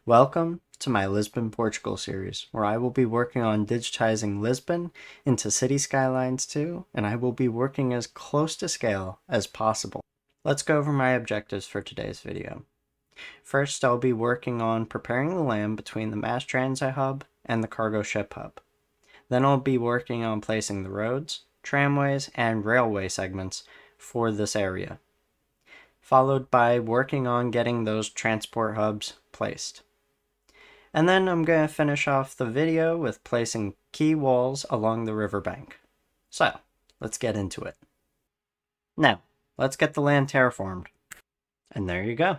Welcome to my Lisbon, Portugal series, where I will be working on digitizing Lisbon into city skylines too, and I will be working as close to scale as possible. Let's go over my objectives for today's video. First, I'll be working on preparing the land between the mass transit hub and the cargo ship hub. Then I'll be working on placing the roads, tramways, and railway segments for this area, followed by working on getting those transport hubs placed. And then I'm going to finish off the video with placing key walls along the riverbank. So, let's get into it. Now, let's get the land terraformed. And there you go.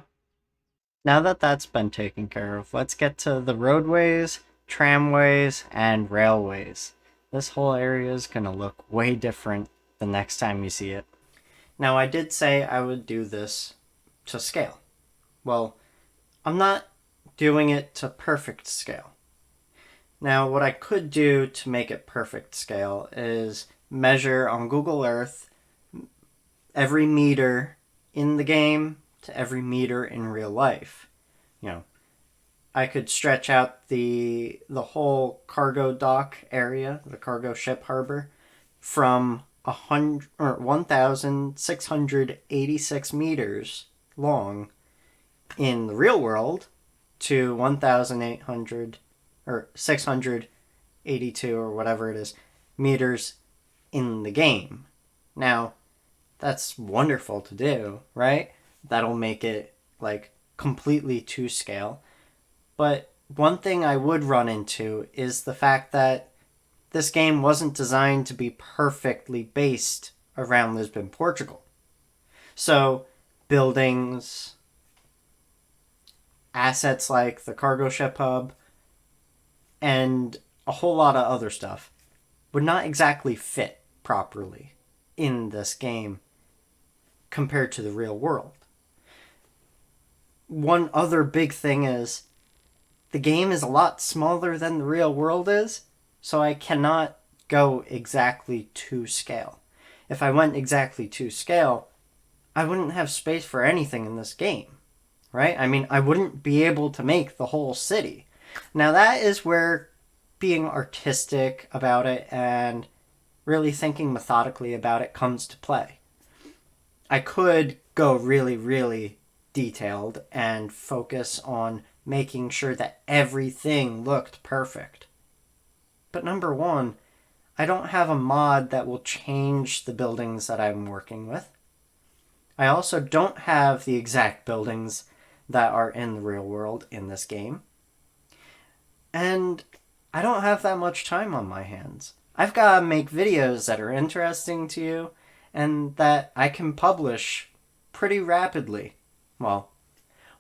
Now that that's been taken care of, let's get to the roadways, tramways, and railways. This whole area is going to look way different the next time you see it. Now, I did say I would do this to scale. Well, I'm not doing it to perfect scale. Now, what I could do to make it perfect scale is measure on Google Earth every meter in the game to every meter in real life. I could stretch out the whole cargo dock area, the cargo ship harbor, from 1,686 meters long in the real world to 1,800 or 682 or whatever it is meters in the game. Now, that's wonderful to do, right? That'll make it completely to scale. But one thing I would run into is the fact that this game wasn't designed to be perfectly based around Lisbon, Portugal. So, buildings, assets like the cargo ship hub, and a whole lot of other stuff would not exactly fit properly in this game compared to the real world. One other big thing is the game is a lot smaller than the real world is, so I cannot go exactly to scale. If I went exactly to scale, I wouldn't have space for anything in this game, right? I mean, I wouldn't be able to make the whole city. Now, that is where being artistic about it and really thinking methodically about it comes to play. I could go really, really detailed and focus on making sure that everything looked perfect. But number one, I don't have a mod that will change the buildings that I'm working with. I also don't have the exact buildings that are in the real world in this game. And I don't have that much time on my hands. I've got to make videos that are interesting to you and that I can publish pretty rapidly. Well,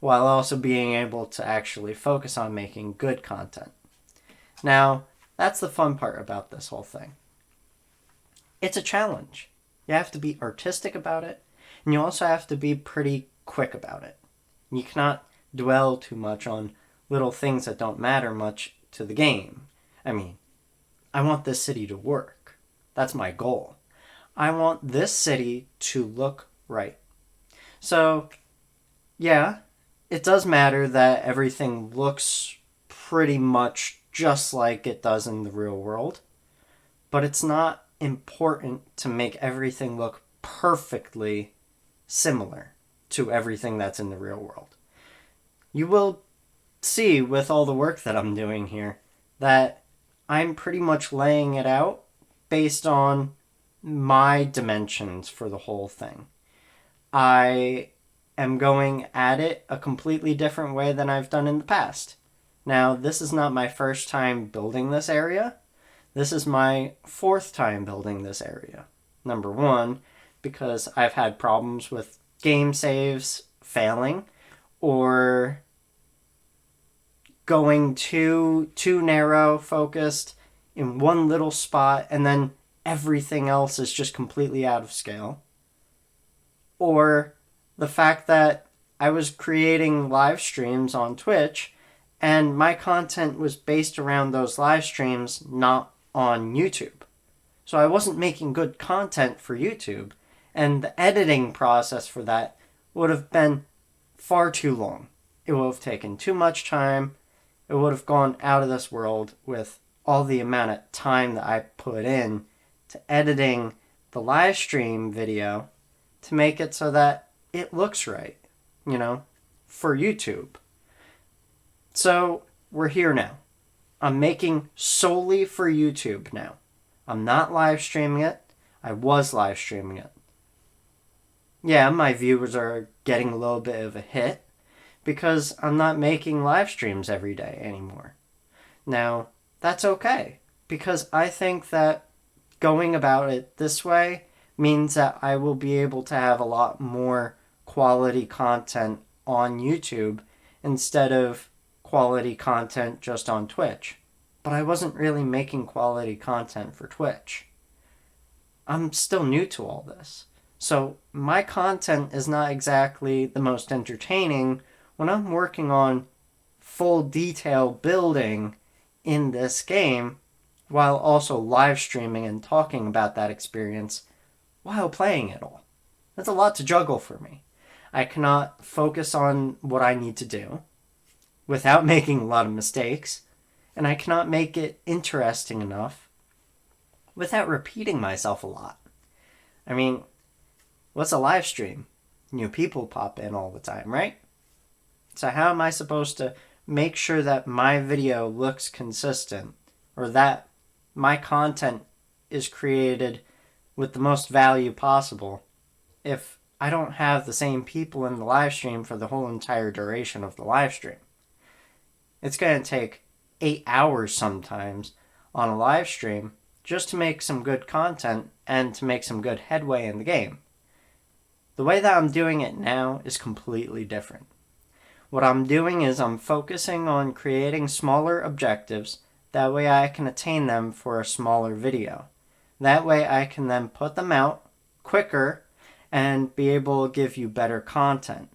while also being able to actually focus on making good content. Now, that's the fun part about this whole thing. It's a challenge. You have to be artistic about it, and you also have to be pretty quick about it. You cannot dwell too much on little things that don't matter much to the game. I mean, I want this city to work. That's my goal. I want this city to look right. So, yeah, it does matter that everything looks pretty much just like it does in the real world, but it's not important to make everything look perfectly similar to everything that's in the real world. You will see with all the work that I'm doing here that I'm pretty much laying it out based on my dimensions for the whole thing. I am going at it a completely different way than I've done in the past. Now, this is not my first time building this area. This is my fourth time building this area. Number one, because I've had problems with game saves failing or going too narrow focused in one little spot and then everything else is just completely out of scale. Or the fact that I was creating live streams on Twitch and my content was based around those live streams, not on YouTube. So I wasn't making good content for YouTube, and the editing process for that would have been far too long. It would have taken too much time. It would have gone out of this world with all the amount of time that I put in to editing the live stream video to make it so that it looks right, for YouTube. So we're here now. I'm making solely for YouTube now. I'm not live streaming it. I was live streaming it. Yeah, my viewers are getting a little bit of a hit because I'm not making live streams every day anymore. Now, that's okay, because I think that going about it this way means that I will be able to have a lot more quality content on YouTube instead of quality content just on Twitch. But I wasn't really making quality content for Twitch. I'm still new to all this. So my content is not exactly the most entertaining when I'm working on full detail building in this game while also live streaming and talking about that experience while playing it all. That's a lot to juggle for me. I cannot focus on what I need to do without making a lot of mistakes, and I cannot make it interesting enough without repeating myself a lot. I mean, what's a live stream? People pop in all the time, right? So how am I supposed to make sure that my video looks consistent, or that my content is created with the most value possible if I don't have the same people in the live stream for the whole entire duration of the live stream? It's going to take 8 hours sometimes on a live stream just to make some good content and to make some good headway in the game. The way that I'm doing it now is completely different. What I'm doing is I'm focusing on creating smaller objectives. That way I can attain them for a smaller video. That way I can then put them out quicker and be able to give you better content.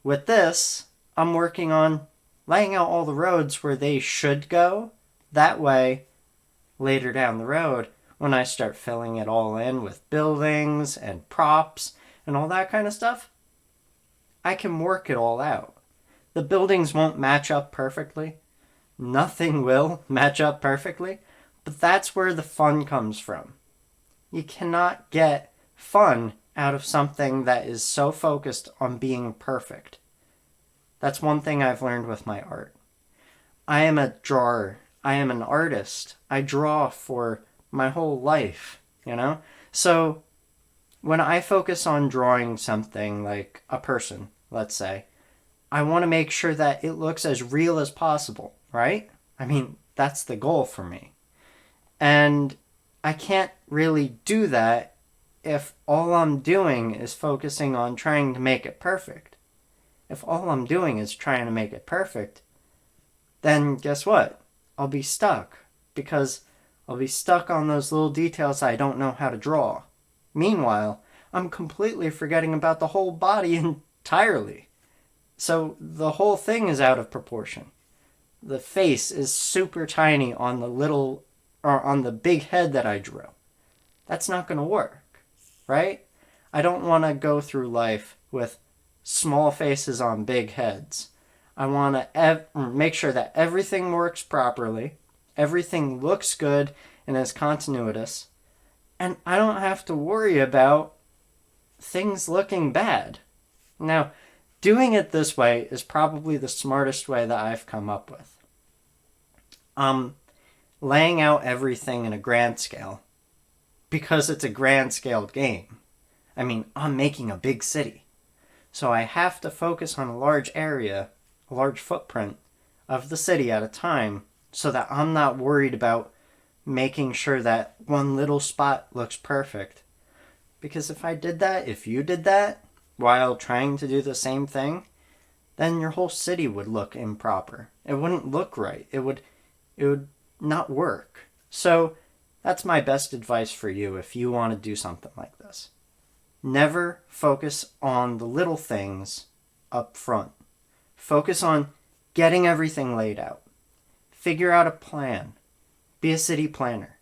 With this, I'm working on laying out all the roads where they should go. That way, later down the road, when I start filling it all in with buildings and props and all that kind of stuff, I can work it all out. The buildings won't match up perfectly. Nothing will match up perfectly, but that's where the fun comes from. You cannot get fun out of something that is so focused on being perfect. That's one thing I've learned with my art. I am a drawer. I am an artist. I draw for my whole life, So when I focus on drawing something like a person, let's say, I want to make sure that it looks as real as possible, right? I mean, that's the goal for me. And I can't really do that if all I'm doing is focusing on trying to make it perfect. If all I'm doing is trying to make it perfect, then guess what? I'll be stuck, because I'll be stuck on those little details I don't know how to draw. Meanwhile, I'm completely forgetting about the whole body entirely. So the whole thing is out of proportion. The face is super tiny on the big head that I drew. That's not going to work, right? I don't want to go through life with small faces on big heads. I want to make sure that everything works properly, everything looks good and is continuous, and I don't have to worry about things looking bad. Now, doing it this way is probably the smartest way that I've come up with. Laying out everything in a grand scale, because it's a grand scaled game. I mean, I'm making a big city, so I have to focus on a large area, a large footprint of the city at a time, so that I'm not worried about making sure that one little spot looks perfect. Because if you did that while trying to do the same thing, then your whole city would look improper. It wouldn't look right. It would not work. So that's my best advice for you if you want to do something like this. Never focus on the little things up front. Focus on getting everything laid out. Figure out a plan. Be a city planner.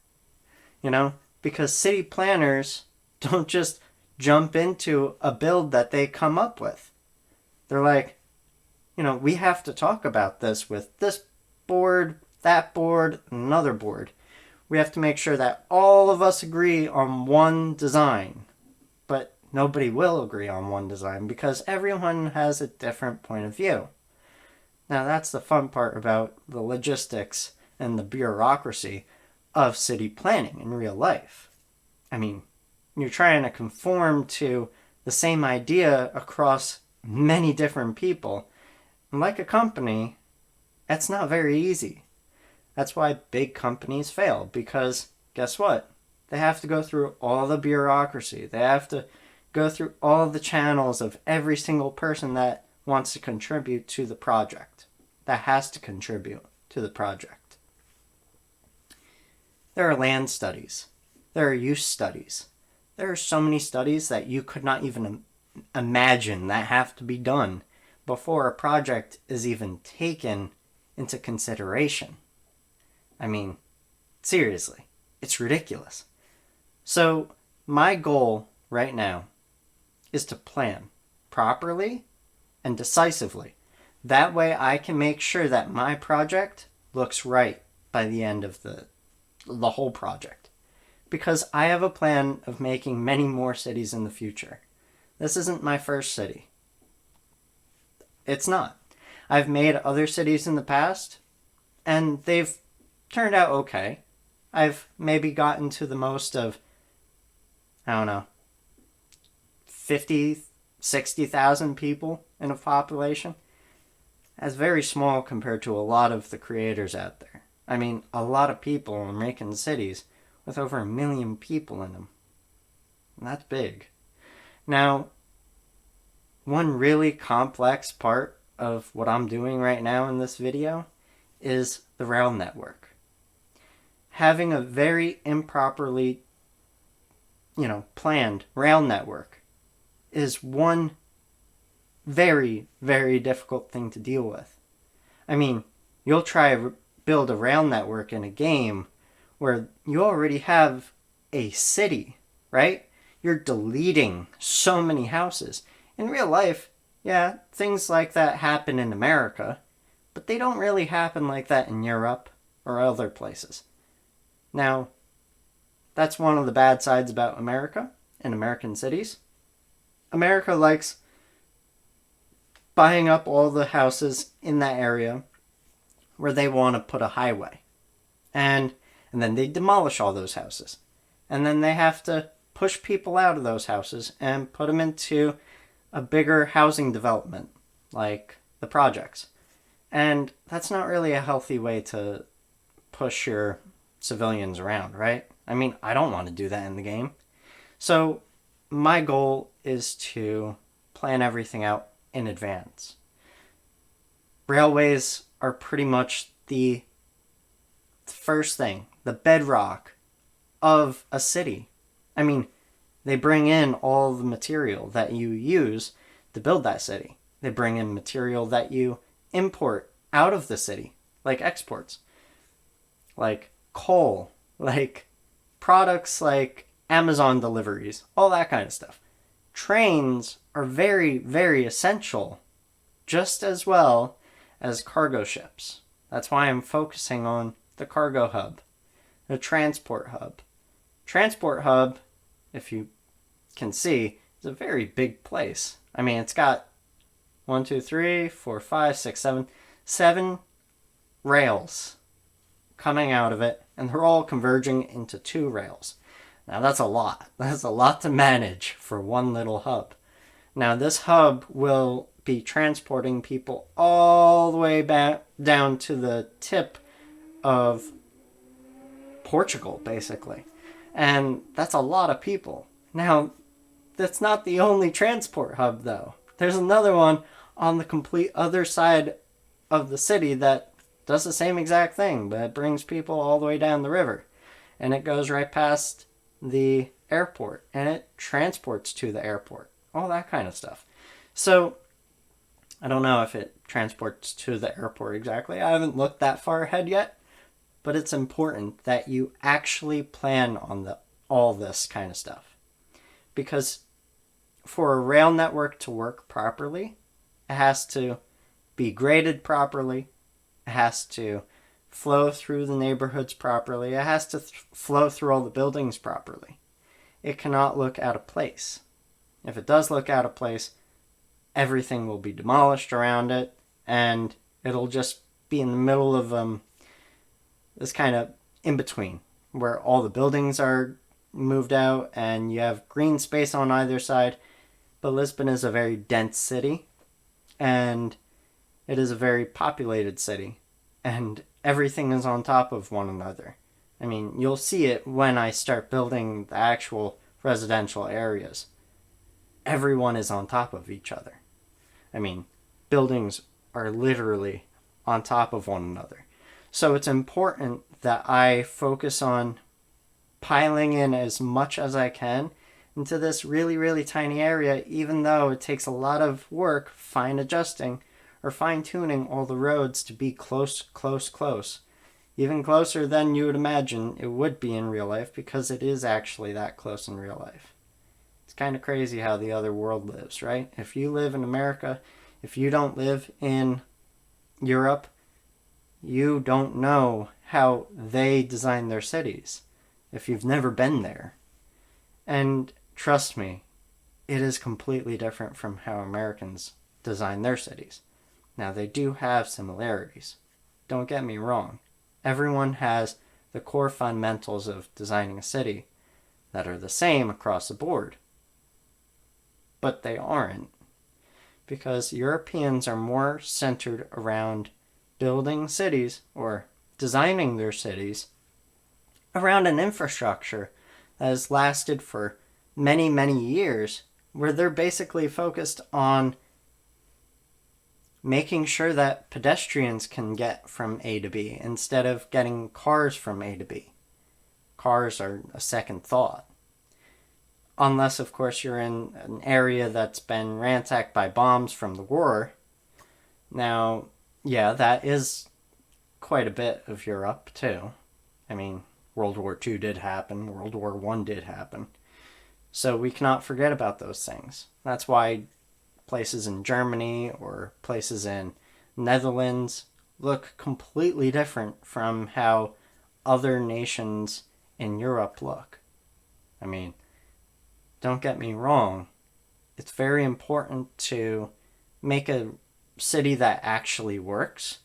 Because city planners don't just jump into a build that they come up with. They're like, we have to talk about this with this board, that board, another board. We have to make sure that all of us agree on one design. But nobody will agree on one design because everyone has a different point of view. Now, that's the fun part about the logistics and the bureaucracy of city planning in real life. I mean, you're trying to conform to the same idea across many different people. And like a company, that's not very easy. That's why big companies fail, because guess what? They have to go through all the bureaucracy. They have to go through all the channels of every single person that wants to contribute to the project, that has to contribute to the project. There are land studies. There are use studies. There are so many studies that you could not even imagine that have to be done before a project is even taken into consideration. I mean, seriously, it's ridiculous. So my goal right now is to plan properly and decisively. That way I can make sure that my project looks right by the end of the whole project. Because I have a plan of making many more cities in the future. This isn't my first city. It's not. I've made other cities in the past, and they've turned out okay. I've maybe gotten to the most of, 50, 60,000 people in a population. That's very small compared to a lot of the creators out there. I mean, a lot of people are making cities with over 1 million people in them. And that's big. Now, one really complex part of what I'm doing right now in this video is the rail network. Having a very improperly, planned rail network is one very, very difficult thing to deal with. I mean, you'll try to build a rail network in a game where you already have a city, right? You're deleting so many houses. In real life, yeah, things like that happen in America, but they don't really happen like that in Europe or other places. Now, that's one of the bad sides about America and American cities. America likes buying up all the houses in that area where they want to put a highway. And then they demolish all those houses. And then they have to push people out of those houses and put them into a bigger housing development, like the projects. And that's not really a healthy way to push your civilians around, right? I mean, I don't want to do that in the game. So my goal is to plan everything out in advance. Railways are pretty much the first thing, the bedrock of a city. I mean, they bring in all the material that you use to build that city. They bring in material that you import out of the city, like exports, like coal, like products like Amazon deliveries, all that kind of stuff. Trains are very, very essential, just as well as cargo ships. That's why I'm focusing on the cargo hub, the transport hub. Transport hub, if you can see, is a very big place. I mean, it's got 7 rails coming out of it, and they're all converging into 2 rails. Now that's a lot. That's a lot to manage for one little hub. Now this hub will be transporting people all the way back down to the tip of Portugal, basically. And that's a lot of people. Now, that's not the only transport hub, though. There's another one on the complete other side of the city that does the same exact thing, but it brings people all the way down the river. And it goes right past the airport, and it transports to the airport. All that kind of stuff. So, I don't know if it transports to the airport exactly. I haven't looked that far ahead yet. But it's important that you actually plan on all this kind of stuff. Because for a rail network to work properly, it has to be graded properly. It has to flow through the neighborhoods properly. It has to flow through all the buildings properly. It cannot look out of place. If it does look out of place, everything will be demolished around it, and it'll just be in the middle of this kind of in-between, where all the buildings are moved out and you have green space on either side. But Lisbon is a very dense city, and it is a very populated city, and everything is on top of one another. I mean, you'll see it when I start building the actual residential areas. Everyone is on top of each other. I mean, buildings are literally on top of one another. So it's important that I focus on piling in as much as I can into this really, really tiny area, even though it takes a lot of work fine adjusting or fine tuning all the roads to be close. Even closer than you would imagine it would be in real life, because it is actually that close in real life. It's kind of crazy how the other world lives, right? If you live in America, if you don't live in Europe, you don't know how they design their cities if you've never been there. And trust me, it is completely different from how Americans design their cities. Now, they do have similarities. Don't get me wrong. Everyone has the core fundamentals of designing a city that are the same across the board. But they aren't. Because Europeans are more centered around building cities, or designing their cities, around an infrastructure that has lasted for many, many years, where they're basically focused on making sure that pedestrians can get from A to B instead of getting cars from A to B. Cars are a second thought. Unless, of course, you're in an area that's been ransacked by bombs from the war. Now, yeah, that is quite a bit of Europe, too. I mean, World War II did happen. World War I did happen. So we cannot forget about those things. That's why places in Germany or places in Netherlands look completely different from how other nations in Europe look. I mean, don't get me wrong. It's very important to make a city that actually works,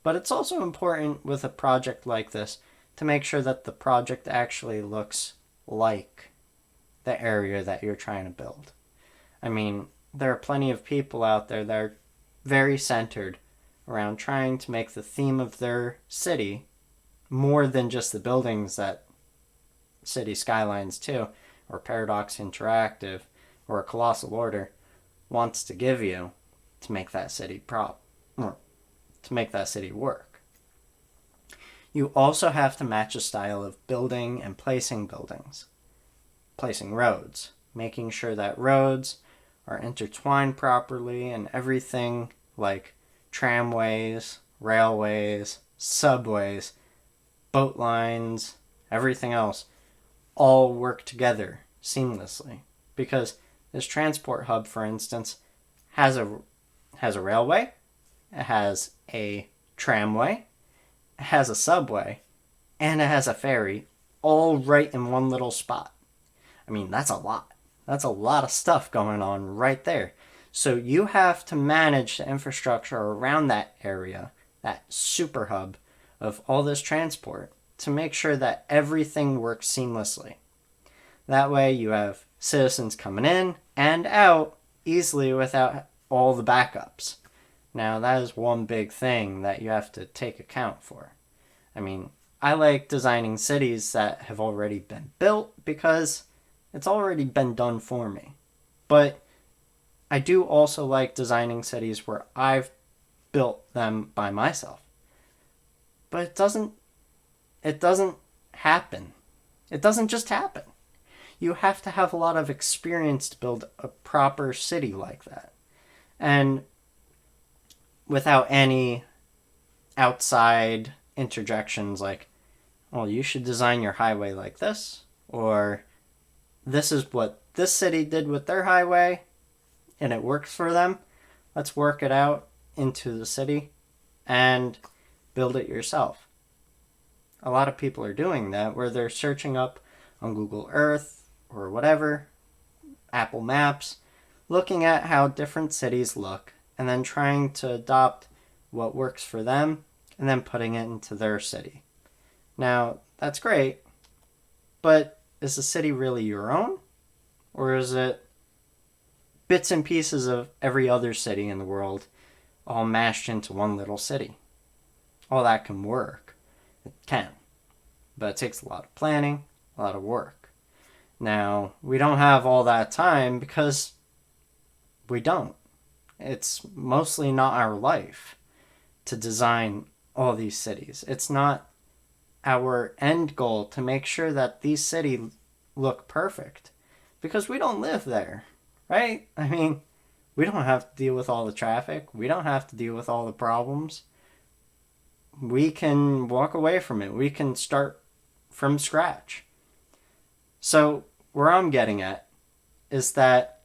but it's also important with a project like this to make sure that the project actually looks like the area that you're trying to build. I mean, there are plenty of people out there that are very centered around trying to make the theme of their city more than just the buildings that City Skylines 2 or Paradox Interactive or Colossal Order wants to give you to make that city to make that city work. You also have to match a style of building and placing buildings, placing roads, making sure that roads are intertwined properly, and everything like tramways, railways, subways, boat lines, everything else all work together seamlessly. Because this transport hub, for instance, has a railway, it has a tramway, it has a subway, and it has a ferry, all right in one little spot. I mean, that's a lot. That's a lot of stuff going on right there. So you have to manage the infrastructure around that area, that super hub of all this transport, to make sure that everything works seamlessly. That way you have citizens coming in and out easily without all the backups. Now, that is one big thing that you have to take account for. I mean, I like designing cities that have already been built because it's already been done for me. But I do also like designing cities where I've built them by myself. But it doesn't happen. It doesn't just happen. You have to have a lot of experience to build a proper city like that. And without any outside interjections like, well, you should design your highway like this, or this is what this city did with their highway, and it works for them. Let's work it out into the city and build it yourself. A lot of people are doing that where they're searching up on Google Earth or whatever, Apple Maps, looking at how different cities look and then trying to adopt what works for them and then putting it into their city. Now, that's great, but is the city really your own? Or is it bits and pieces of every other city in the world all mashed into one little city? All that can work. It can. But it takes a lot of planning, a lot of work. Now, we don't have all that time because we don't. It's mostly not our life to design all these cities. It's not our end goal to make sure that these cities look perfect because we don't live there, right? I mean, we don't have to deal with all the traffic. We don't have to deal with all the problems. We can walk away from it. We can start from scratch. So where I'm getting at is that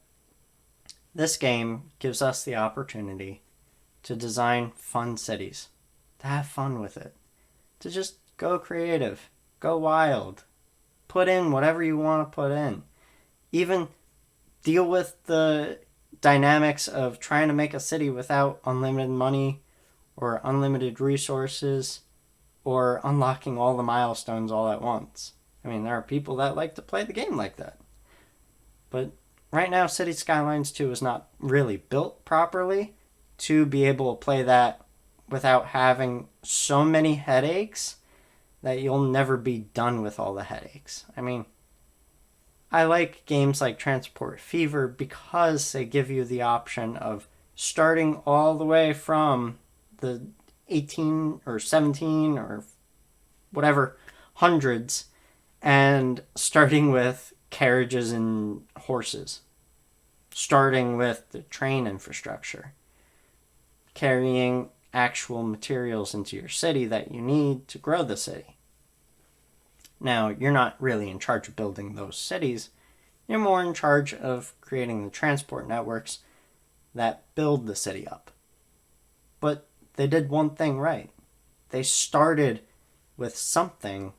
this game gives us the opportunity to design fun cities, to have fun with it, to just go creative, go wild, put in whatever you want to put in. Even deal with the dynamics of trying to make a city without unlimited money or unlimited resources or unlocking all the milestones all at once. I mean, there are people that like to play the game like that. But right now, City Skylines 2 is not really built properly to be able to play that without having so many headaches that you'll never be done with all the headaches. I mean, I like games like Transport Fever because they give you the option of starting all the way from the 18 or 17 or whatever hundreds and starting with carriages and horses, starting with the train infrastructure, carrying actual materials into your city that you need to grow the city. Now, you're not really in charge of building those cities. You're more in charge of creating the transport networks that build the city up. But they did one thing right. They started with something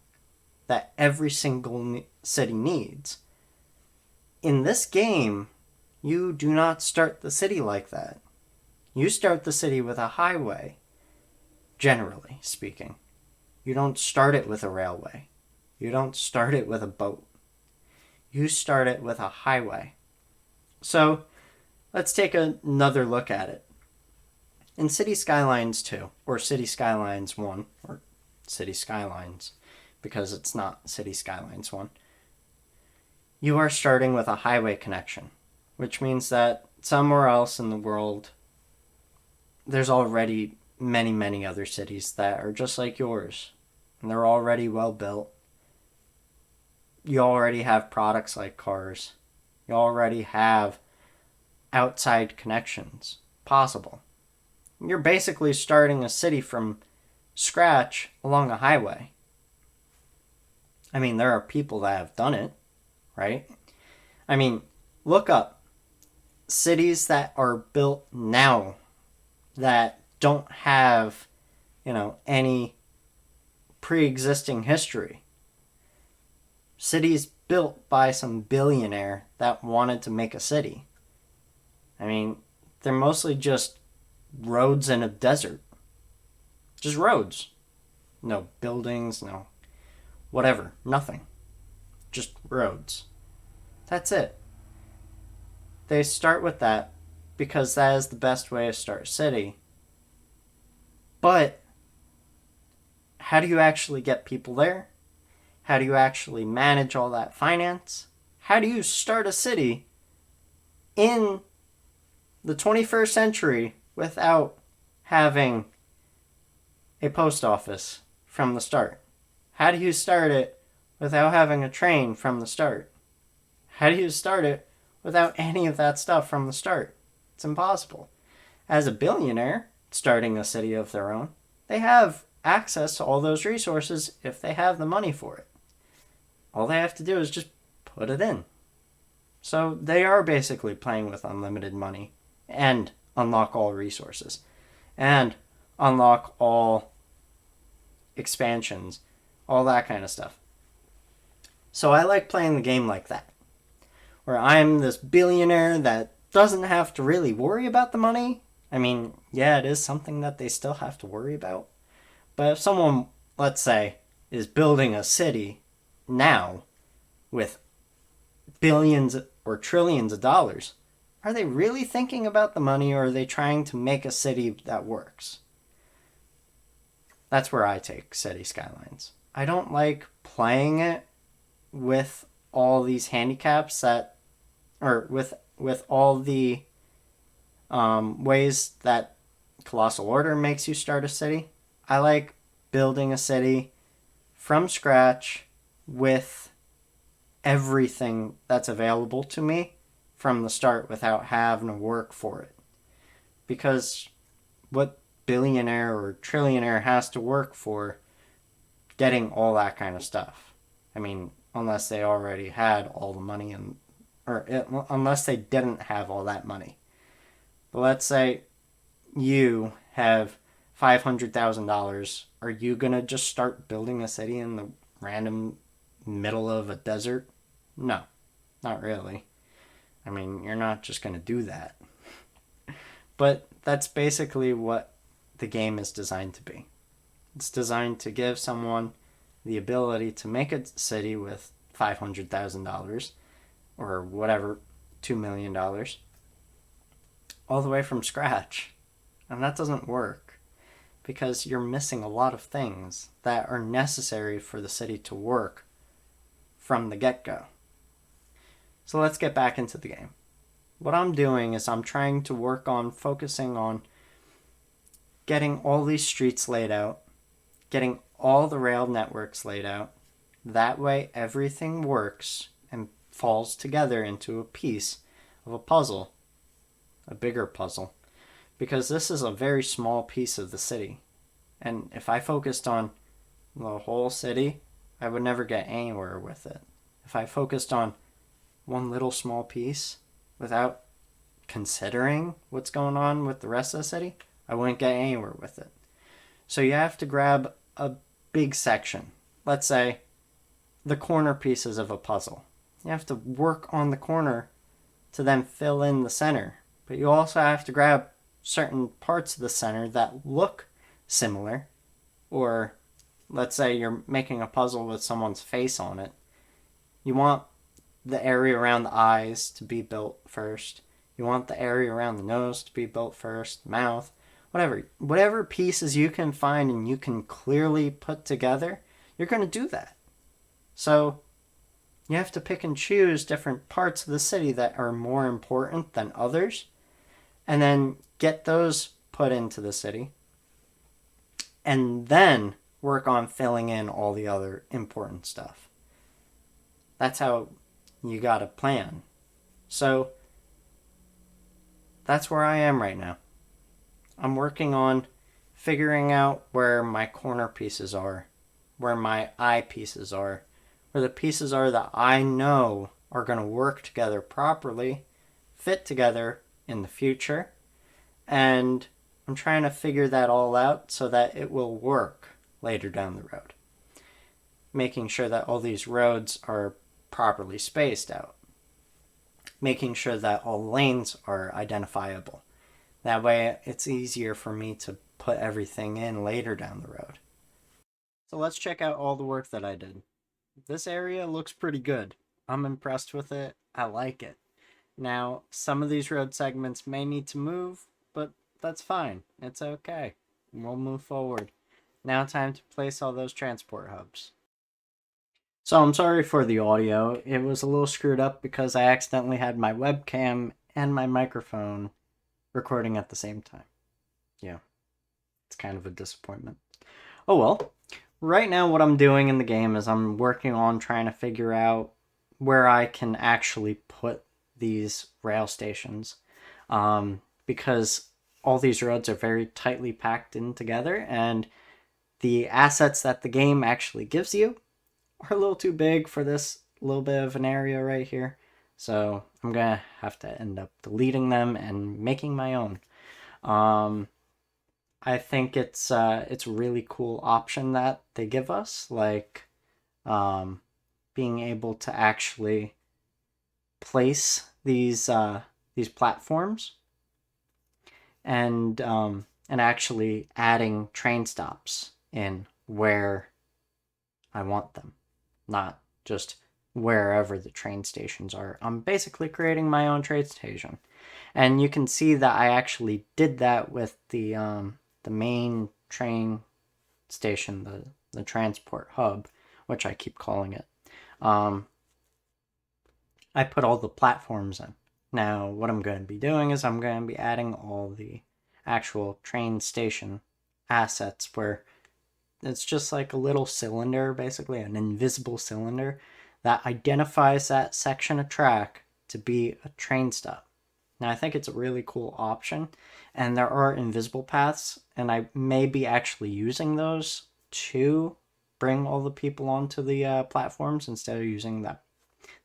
that every single city needs. In this game, you do not start the city like that. You start the city with a highway, generally speaking. You don't start it with a railway. You don't start it with a boat. You start it with a highway. So, let's take another look at it. In City Skylines 2, or City Skylines 1, or City Skylines, because it's not City Skylines 1, you are starting with a highway connection, which means that somewhere else in the world, there's already many, many other cities that are just like yours, and they're already well built. You already have products like cars. You already have outside connections possible. You're basically starting a city from scratch along a highway. I mean, there are people that have done it, right? I mean, look up cities that are built now that don't have, any pre-existing history. Cities built by some billionaire that wanted to make a city. I mean, they're mostly just roads in a desert. Just roads. No buildings, no whatever, nothing. Just roads. That's it. They start with that because that is the best way to start a city. But how do you actually get people there? How do you actually manage all that finance? How do you start a city in the 21st century without having a post office from the start? How do you start it without having a train from the start? How do you start it without any of that stuff from the start? It's impossible. As a billionaire starting a city of their own, they have access to all those resources if they have the money for it. All they have to do is just put it in. So they are basically playing with unlimited money and unlock all resources. and unlock all expansions, all that kind of stuff. So I like playing the game like that, where I'm this billionaire that doesn't have to really worry about the money. I mean, yeah, it is something that they still have to worry about. But if someone, let's say, is building a city now with billions or trillions of dollars, are they really thinking about the money, or are they trying to make a city that works? That's where I take City Skylines. I don't like playing it with all these handicaps that, or with all the ways that Colossal Order makes you start a city. I like building a city from scratch with everything that's available to me from the start without having to work for it. Because what billionaire or trillionaire has to work for getting all that kind of stuff? I mean, unless they already had all the money unless they didn't have all that money. But let's say you have $500,000. Are you gonna just start building a city in the random middle of a desert? No, not really. I mean, you're not just gonna do that. But that's basically what the game is designed to be. It's designed to give someone the ability to make a city with $500,000 or whatever, $2 million, all the way from scratch. And that doesn't work because you're missing a lot of things that are necessary for the city to work from the get-go. So let's get back into the game. What I'm doing is I'm trying to work on focusing on getting all these streets laid out, getting all the rail networks laid out. That way everything works and falls together into a piece of a puzzle, a bigger puzzle, because this is a very small piece of the city. And if I focused on the whole city, I would never get anywhere with it. If I focused on one little small piece without considering what's going on with the rest of the city, I wouldn't get anywhere with it. So you have to grab a big section. Let's say the corner pieces of a puzzle. You have to work on the corner to then fill in the center. But you also have to grab certain parts of the center that look similar. Or let's say you're making a puzzle with someone's face on it. You want the area around the eyes to be built first. You want the area around the nose to be built first, mouth, whatever pieces you can find and you can clearly put together, you're going to do that. So you have to pick and choose different parts of the city that are more important than others, and then get those put into the city, and then work on filling in all the other important stuff. That's how you got to plan. So that's where I am right now. I'm working on figuring out where my corner pieces are, where my eye pieces are, where the pieces are that I know are going to work together properly, fit together in the future, and I'm trying to figure that all out so that it will work later down the road. Making sure that all these roads are properly spaced out. Making sure that all lanes are identifiable. That way it's easier for me to put everything in later down the road. So let's check out all the work that I did. This area looks pretty good. I'm impressed with it. I like it. Now, some of these road segments may need to move, but that's fine. It's okay. We'll move forward. Now time to place all those transport hubs. So I'm sorry for the audio. It was a little screwed up because I accidentally had my webcam and my microphone recording at the same time. Yeah, it's kind of a disappointment. Oh well. Right now what I'm doing in the game is I'm working on trying to figure out where I can actually put these rail stations. Because all these roads are very tightly packed in together, and the assets that the game actually gives you are a little too big for this little bit of an area right here. So I'm going to have to end up deleting them and making my own. I think it's a really cool option that they give us, like um, being able to actually place these platforms and actually adding train stops in where I want them, not just wherever the train stations are. I'm basically creating my own train station, and you can see that I actually did that with the main train station, the transport hub, which I keep calling it. Um, I put all the platforms in. Now, what I'm going to be doing is I'm going to be adding all the actual train station assets where it's just like a little cylinder, basically an invisible cylinder that identifies that section of track to be a train stop. Now, I think it's a really cool option, and there are invisible paths, and I may be actually using those to bring all the people onto the platforms instead of using the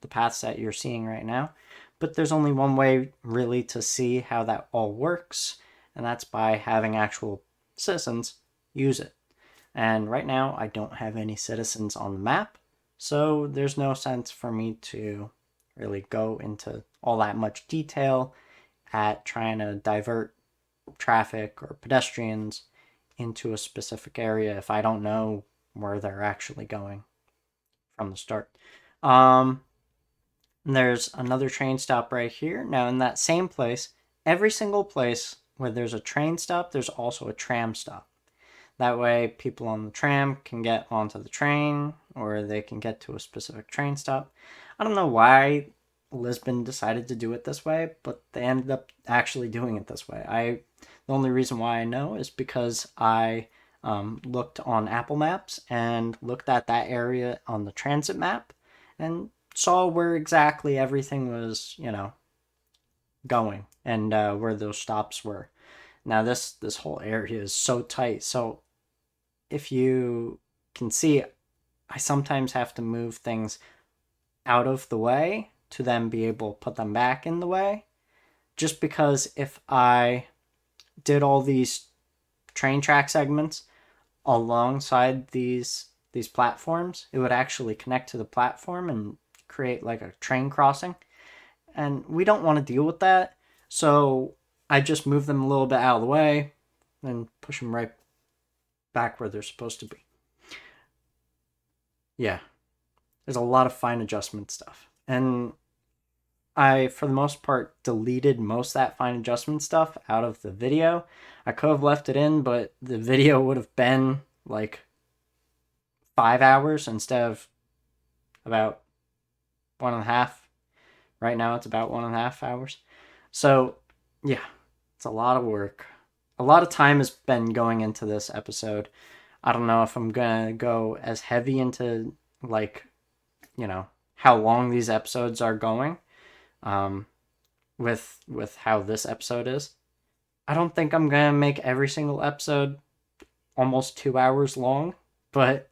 paths that you're seeing right now. But there's only one way really to see how that all works, and that's by having actual citizens use it. And right now, I don't have any citizens on the map, so there's no sense for me to really go into all that much detail at trying to divert traffic or pedestrians into a specific area if I don't know where they're actually going from the start. There's another train stop right here. Now, in that same place, every single place where there's a train stop, there's also a tram stop. That way, people on the tram can get onto the train or they can get to a specific train stop. I don't know why Lisbon decided to do it this way, but they ended up actually doing it this way. The only reason why I know is because I looked on Apple Maps and looked at that area on the transit map and saw where exactly everything was, going and where those stops were. Now this whole area is so tight, so if you can see, I sometimes have to move things out of the way to then be able to put them back in the way. Just because if I did all these train track segments alongside these platforms, it would actually connect to the platform and create like a train crossing. And we don't want to deal with that. So I just move them a little bit out of the way and push them right back where they're supposed to be. Yeah, there's a lot of fine adjustment stuff. And I, for the most part, deleted most of that fine adjustment stuff out of the video. I could have left it in, but the video would have been like 5 hours instead of about 1.5. Right now it's about 1.5 hours. So, yeah, it's a lot of work. A lot of time has been going into this episode. I don't know if I'm gonna go as heavy into like, how long these episodes are going, um, with how this episode is. I don't think I'm gonna make every single episode almost 2 hours long, but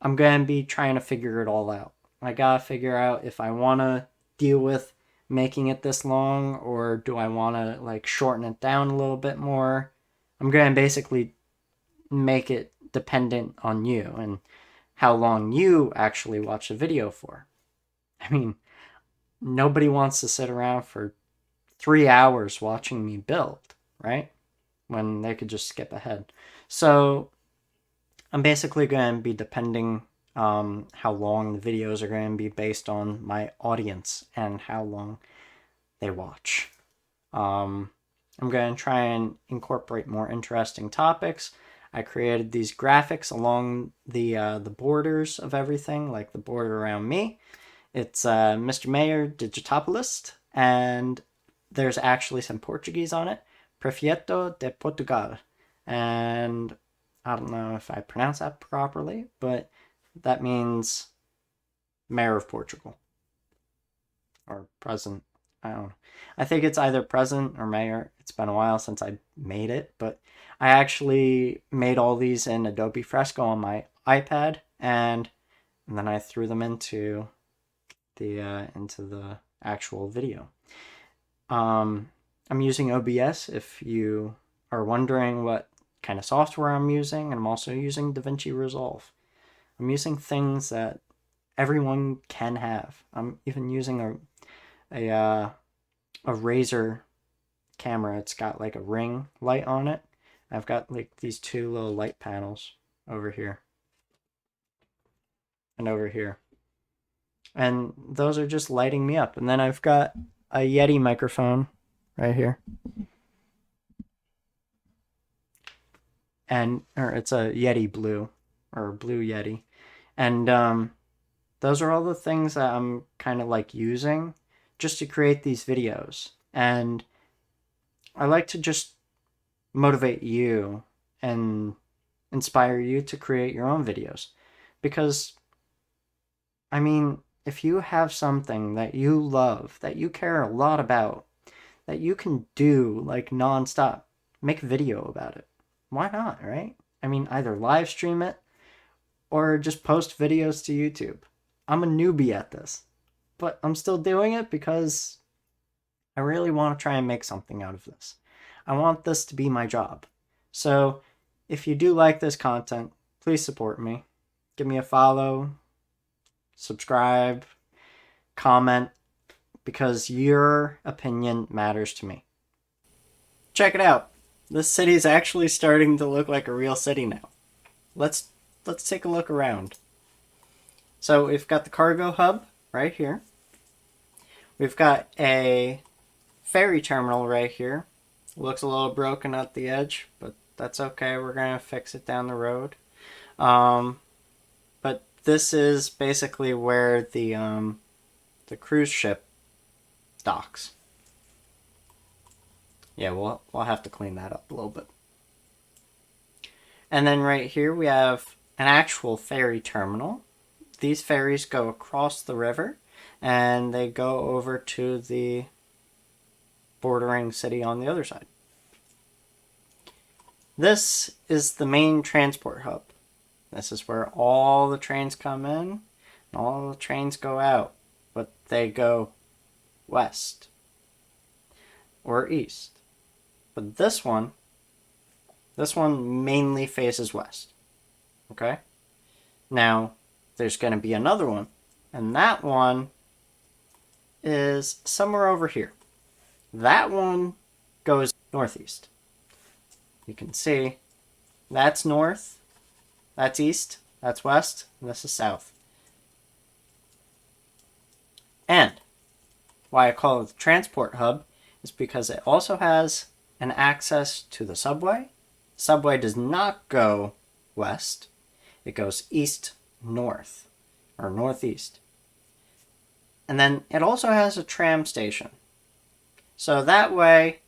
I'm gonna be trying to figure it all out. I gotta figure out if I wanna deal with making it this long or do I wanna like shorten it down a little bit more. I'm gonna basically make it dependent on you and how long you actually watch a video for. I mean, nobody wants to sit around for 3 hours watching me build, right? When they could just skip ahead. So I'm basically going to be depending how long the videos are going to be based on my audience and how long they watch. I'm going to try and incorporate more interesting topics. I created these graphics along the borders of everything, like the border around me. It's Mr. Mayor Digitopoulos, and there's actually some Portuguese on it. Prefeito de Portugal. And I don't know if I pronounce that properly, but that means Mayor of Portugal. Or President. I don't know. I think it's either President or Mayor. It's been a while since I made it, but I actually made all these in Adobe Fresco on my iPad, and then I threw them into the actual video. I'm using OBS. If you are wondering what kind of software I'm using, and I'm also using DaVinci Resolve. I'm using things that everyone can have. I'm even using a Razer camera. It's got like a ring light on it. I've got like these two little light panels over here and over here. And those are just lighting me up. And then I've got a Yeti microphone right here. Or it's a Yeti Blue, or Blue Yeti. And those are all the things that I'm kind of like using just to create these videos. And I like to just motivate you and inspire you to create your own videos. Because, I mean, if you have something that you love, that you care a lot about, that you can do like nonstop, make a video about it. Why not, right? I mean, either live stream it or just post videos to YouTube. I'm a newbie at this, but I'm still doing it because I really want to try and make something out of this. I want this to be my job. So if you do like this content, please support me. Give me a follow, subscribe, comment, because your opinion matters to me. Check it out. This city is actually starting to look like a real city now. Let's take a look around. So we've got the cargo hub right here. We've got a ferry terminal right here. Looks a little broken at the edge, but that's okay. We're going to fix it down the road. But this is basically where the cruise ship docks. Yeah, we'll have to clean that up a little bit. And then right here we have an actual ferry terminal. These ferries go across the river and they go over to the bordering city on the other side. This is the main transport hub. This is where all the trains come in and all the trains go out, but they go west or east. But this one mainly faces west. Okay? Now, there's going to be another one, and that one is somewhere over here. That one goes northeast. You can see that's north, that's east, that's west, and this is south. And why I call it the transport hub is because it also has an access to the subway. Subway does not go west. It goes east-north, or northeast. And then it also has a tram station. So that way,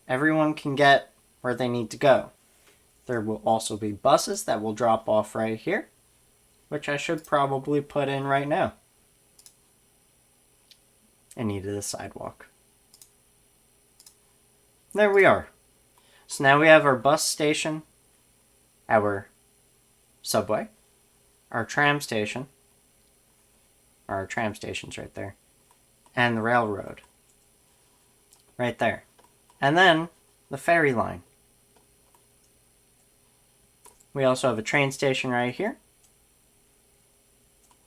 everyone can get where they need to go. There will also be buses that will drop off right here, which I should probably put in right now. I needed a sidewalk. There we are. So now we have our bus station, our subway, our tram station, our tram station's right there, and the railroad right there. And then the ferry line. We also have a train station right here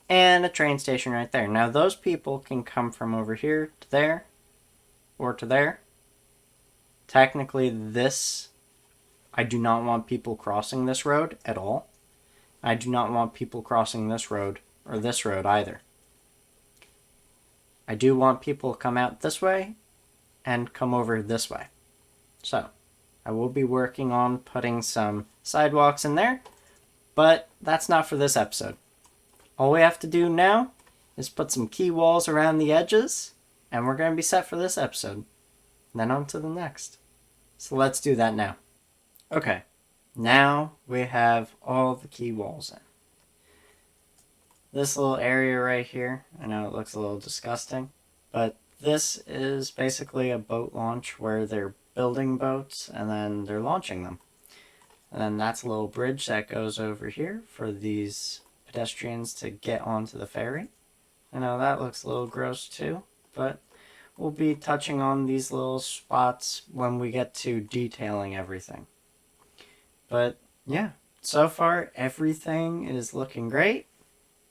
and a train station right there. Now those people can come from over here to there or to there. Technically this, I do not want people crossing this road at all. I do not want people crossing this road or this road either. I do want people to come out this way and come over this way. So I will be working on putting some sidewalks in there, but that's not for this episode. All we have to do now is put some key walls around the edges, and we're going to be set for this episode. Then on to the next. So let's do that now. Okay, now we have all the key walls in. This little area right here, I know it looks a little disgusting, but this is basically a boat launch where they're building boats and then they're launching them. And then that's a little bridge that goes over here for these pedestrians to get onto the ferry. I know that looks a little gross too, but we'll be touching on these little spots when we get to detailing everything. But yeah, so far everything is looking great,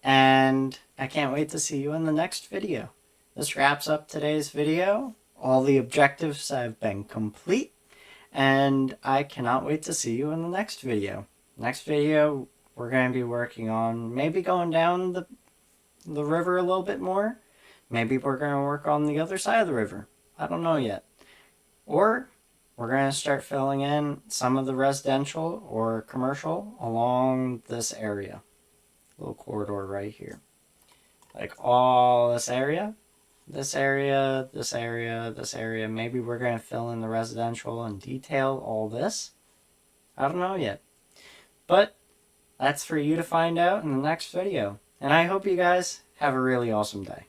and I can't wait to see you in the next video. This wraps up today's video. All the objectives have been complete, and I cannot wait to see you in the next video. Next video, we're going to be working on maybe going down the river a little bit more. Maybe we're going to work on the other side of the river. I don't know yet. Or we're going to start filling in some of the residential or commercial along this area. Little corridor right here. Like all this area. This area, this area, this area. Maybe we're going to fill in the residential and detail all this. I don't know yet. But that's for you to find out in the next video. And I hope you guys have a really awesome day.